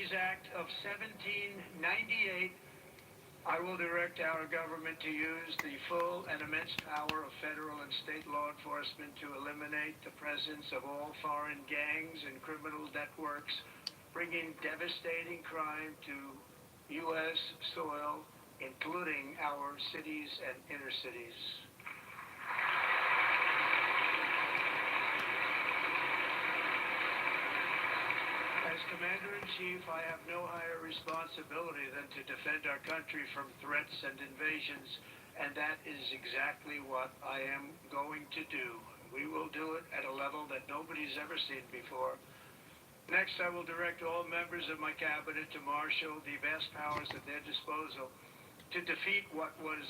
Energies Act of 1798, I will direct our government to use the full and immense power of federal and state law enforcement to eliminate the presence of all foreign gangs and criminal networks, bringing devastating crime to U.S. soil, including our cities and inner cities. As Commander-in-Chief, I have no higher responsibility than to defend our country from threats and invasions, and that is exactly what I am going to do. We will do it at a level that nobody's ever seen before. Next, I will direct all members of my cabinet to marshal the vast powers at their disposal to defeat what was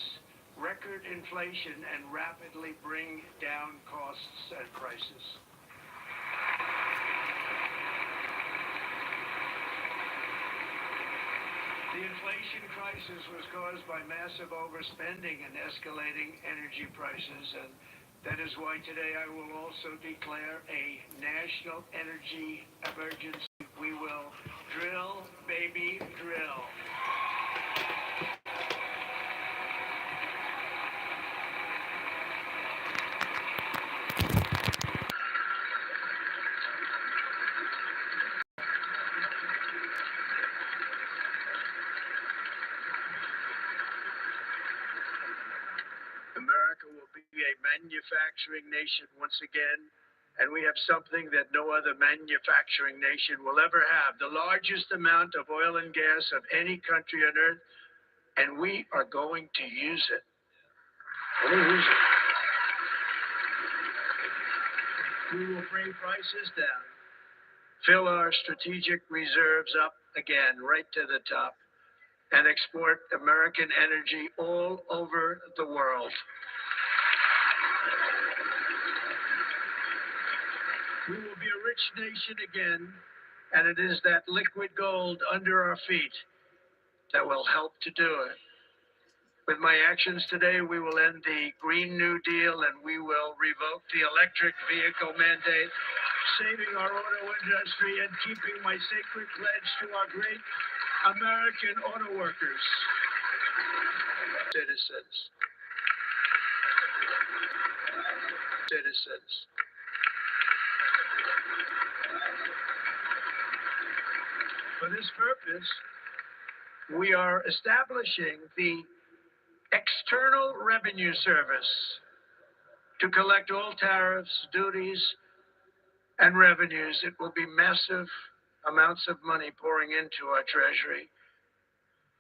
record inflation and rapidly bring down costs and prices. The inflation crisis was caused by massive overspending and escalating energy prices, and that is why today I will also declare a national energy emergency. We will drill, baby, drill. America will be a manufacturing nation once again, and we have something that no other manufacturing nation will ever have, the largest amount of oil and gas of any country on earth, and we are going to use it. We will bring prices down, fill our strategic reserves up again, right to the top, and export American energy all over the world. We will be a rich nation again, and it is that liquid gold under our feet that will help to do it. With my actions today, we will end the Green New Deal, and we will revoke the electric vehicle mandate, saving our auto industry and keeping my sacred pledge to our great American auto workers. Citizens. For this purpose, we are establishing the External Revenue Service to collect all tariffs, duties, and revenues. It will be massive amounts of money pouring into our treasury,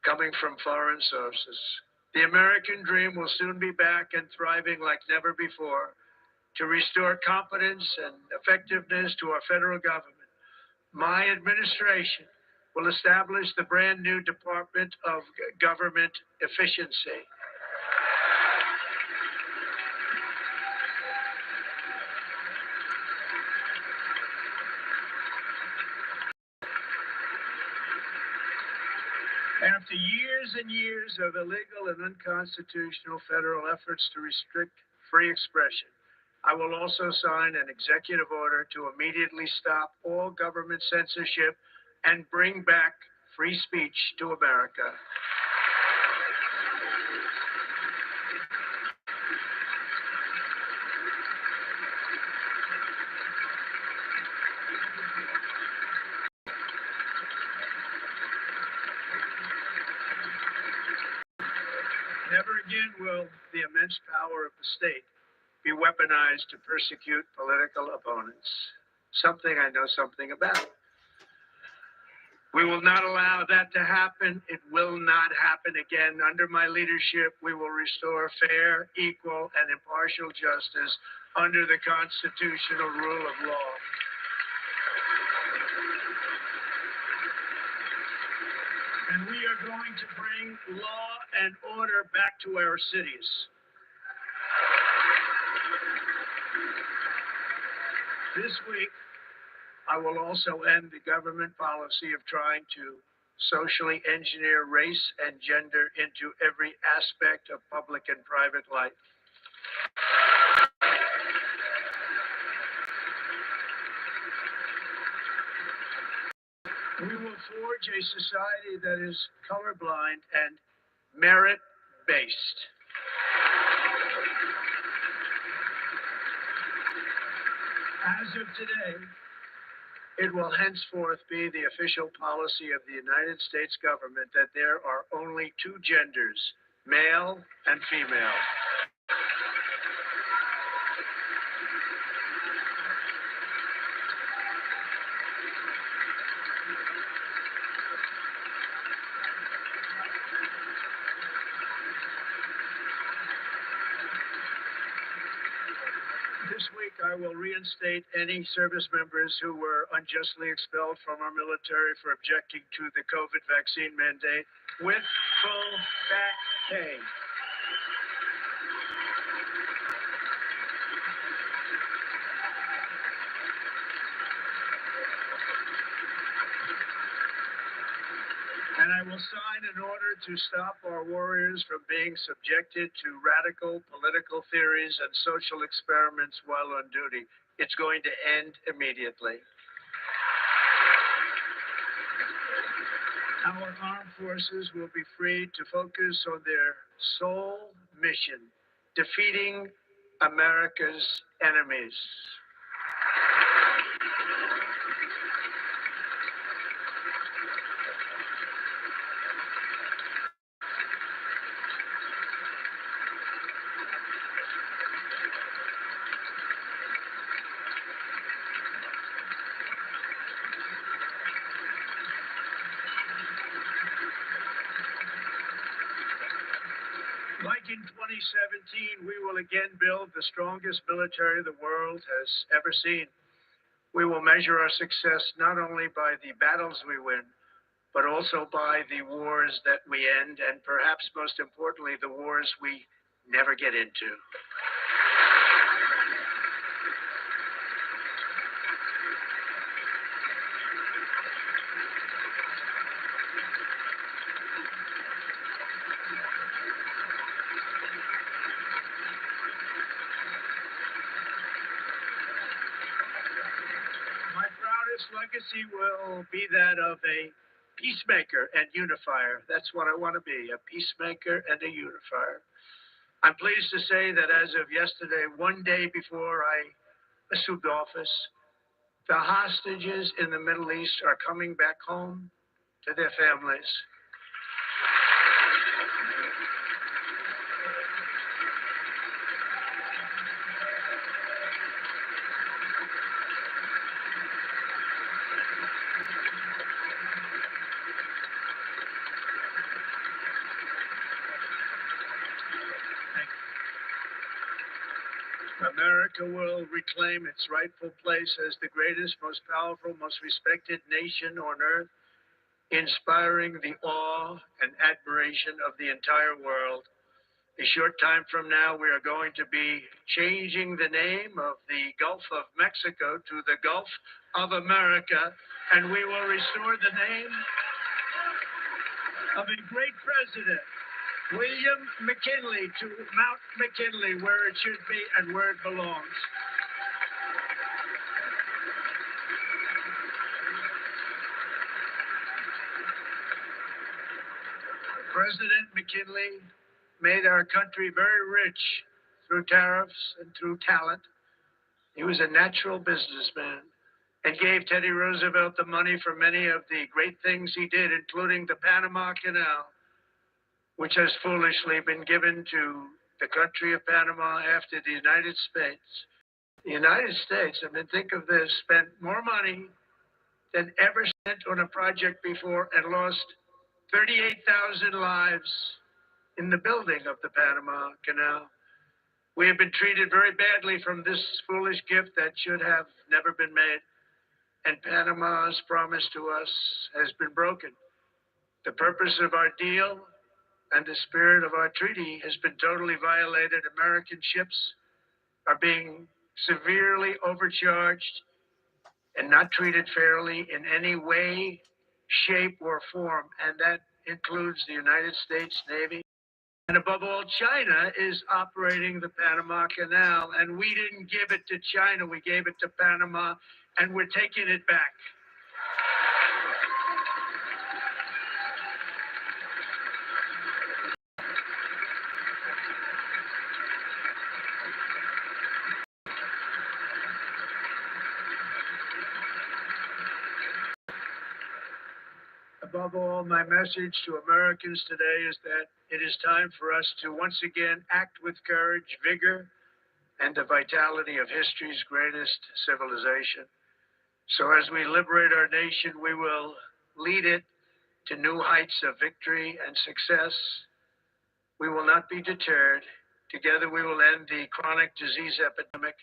coming from foreign sources. The American dream will soon be back and thriving like never before to restore confidence and effectiveness to our federal government. My administration will establish the brand new Department of Government Efficiency. After years and years of illegal and unconstitutional federal efforts to restrict free expression, I will also sign an executive order to immediately stop all government censorship and bring back free speech to America. Never again will the immense power of the state be weaponized to persecute political opponents, something I know something about. We will not allow that to happen. It will not happen again. Under my leadership, we will restore fair, equal, and impartial justice under the constitutional rule of law. And we are going to bring law and order back to our cities. This week, I will also end the government policy of trying to socially engineer race and gender into every aspect of public and private life. We will forge a society that is colorblind and merit-based. As of today, it will henceforth be the official policy of the United States government that there are only two genders, male and female. This week, I will reinstate any service members who were unjustly expelled from our military for objecting to the COVID vaccine mandate with full back pay. And I will sign an order to stop our warriors from being subjected to radical political theories and social experiments while on duty. It's going to end immediately. Our armed forces will be free to focus on their sole mission, defeating America's enemies. Like in 2017, we will again build the strongest military the world has ever seen. We will measure our success not only by the battles we win, but also by the wars that we end, and perhaps most importantly, the wars we never get into. Legacy will be that of a peacemaker and unifier. That's what I want to be, a peacemaker and a unifier. I'm pleased to say that as of yesterday, one day before I assumed office, the hostages in the Middle East are coming back home to their families. America will reclaim its rightful place as the greatest, most powerful, most respected nation on earth, inspiring the awe and admiration of the entire world. A short time from now, we are going to be changing the name of the Gulf of Mexico to the Gulf of America, and we will restore the name of a great president, William McKinley, to Mount McKinley, where it should be and where it belongs. President McKinley made our country very rich through tariffs and through talent. He was a natural businessman and gave Teddy Roosevelt the money for many of the great things he did, including the Panama Canal, which has foolishly been given to the country of Panama after the United States. The United States, I mean, think of this, spent more money than ever spent on a project before and lost 38,000 lives in the building of the Panama Canal. We have been treated very badly from this foolish gift that should have never been made. And Panama's promise to us has been broken. The purpose of our deal and the spirit of our treaty has been totally violated. American ships are being severely overcharged and not treated fairly in any way, shape, or form. And that includes the United States Navy. And above all, China is operating the Panama Canal. And we didn't give it to China. We gave it to Panama, and we're taking it back. above all, my message to Americans today is that it is time for us to once again act with courage, vigor, and the vitality of history's greatest civilization. So as we liberate our nation, we will lead it to new heights of victory and success. We will not be deterred. Together we will end the chronic disease epidemic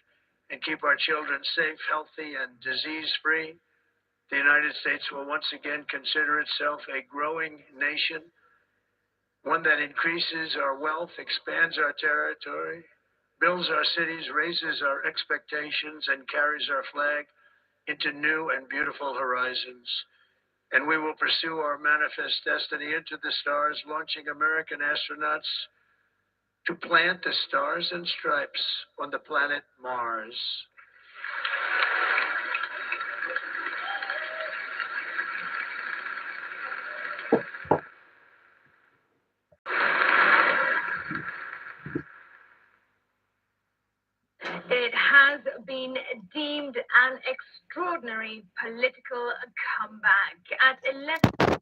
and keep our children safe, healthy, and disease-free. The United States will once again consider itself a growing nation, one that increases our wealth, expands our territory, builds our cities, raises our expectations, and carries our flag into new and beautiful horizons. And we will pursue our manifest destiny into the stars, launching American astronauts to plant the stars and stripes on the planet Mars. It has been deemed an extraordinary political comeback. At 11